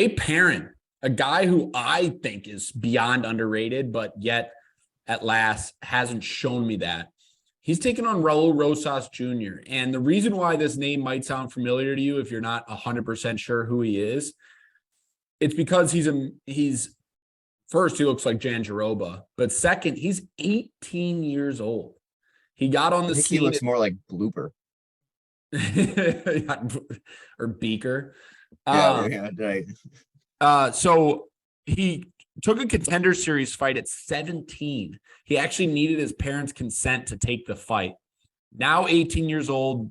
Jay Perrin, a guy who I think is beyond underrated, but yet at last hasn't shown me that. He's taken on Raul Rosas Jr. And the reason why this name might sound familiar to you, if you're not 100% sure who he is, it's because he's first, he looks like Jan Jaroba, but second, he's 18 years old. He got on the scene. He looks more like Blooper. Or Beaker. Right. So he took a Contender Series fight at 17. He actually needed his parents' consent to take the fight. Now 18 years old,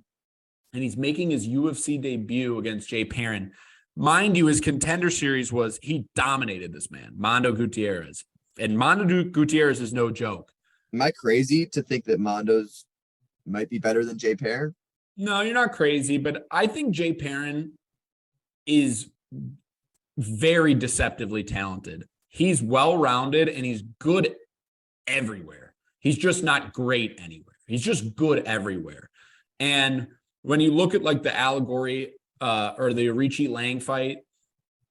and he's making his UFC debut against Jay Perrin. Mind you, his Contender Series was, he dominated this man, Mondo Gutierrez. And Mondo Gutierrez is no joke. Am I crazy to think that Mondo's might be better than Jay Perrin? No, you're not crazy, but I think Jay Perrin is very deceptively talented. He's well-rounded and he's good everywhere. He's just not great anywhere. He's just good everywhere. And when you look at like the allegory or the Richie Lang fight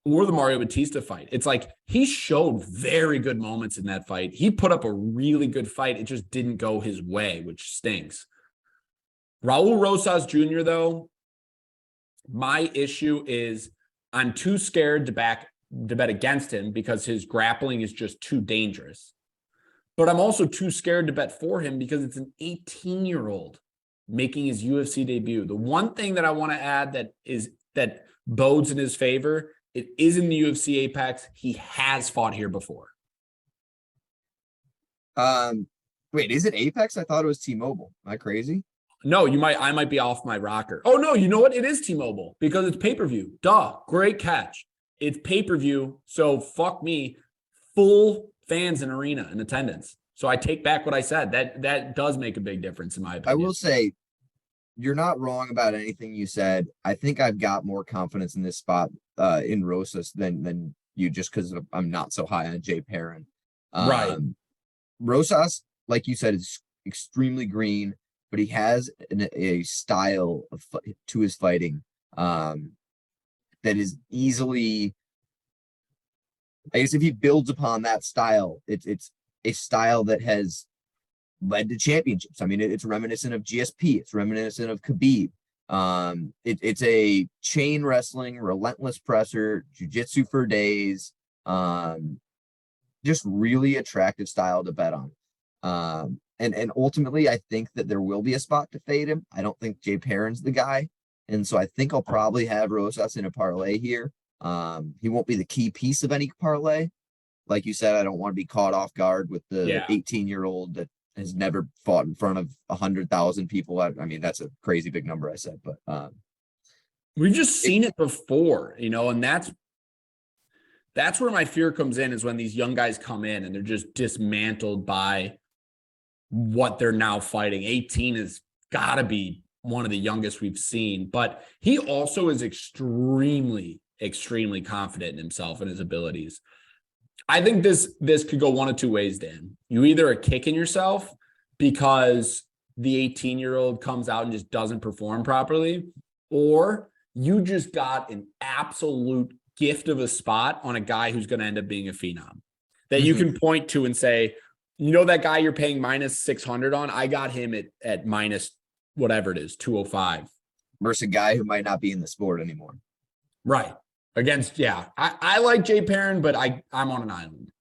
or the Mario Batista fight, it's like he showed very good moments in that fight. He put up a really good fight. It just didn't go his way, which stinks. Raul Rosas Jr., though, my issue is I'm too scared to bet against him because his grappling is just too dangerous. But I'm also too scared to bet for him because it's an 18-year-old making his UFC debut. The one thing that I want to add that bodes in his favor, it is in the UFC Apex. He has fought here before. Wait, is it Apex? I thought it was T-Mobile. Am I crazy? No, I might be off my rocker. Oh, no, you know what? It is T-Mobile because it's pay-per-view. Duh, great catch. It's pay-per-view, so fuck me. Full fans in arena in attendance. So I take back what I said. That does make a big difference in my opinion. I will say, you're not wrong about anything you said. I think I've got more confidence in this spot in Rosas than you, just because I'm not so high on Jay Perrin. Right. Rosas, like you said, is extremely green, but he has a style to his fighting that is easily, I guess if he builds upon that style, it's a style that has led to championships. I mean, it's reminiscent of GSP. It's reminiscent of Khabib. It's a chain wrestling, relentless presser, jiu-jitsu for days. Just really attractive style to bet on. And ultimately, I think that there will be a spot to fade him. I don't think Jay Perrin's the guy. And so I think I'll probably have Rosas in a parlay here. He won't be the key piece of any parlay. Like you said, I don't want to be caught off guard with the 18-year-old that has never fought in front of 100,000 people. I mean, that's a crazy big number I said, but we've just seen it before, and that's where my fear comes in, is when these young guys come in and they're just dismantled by what they're now fighting. 18 has got to be one of the youngest we've seen, but he also is extremely confident in himself and his abilities. I think this could go one of two ways, Dan. You either are kicking yourself because the 18-year-old comes out and just doesn't perform properly, or you just got an absolute gift of a spot on a guy who's going to end up being a phenom that you can point to and say, that guy you're paying minus 600 on, I got him at minus whatever it is, 205. Versus a guy who might not be in the sport anymore. Right. I like Jay Perrin, but I'm on an island.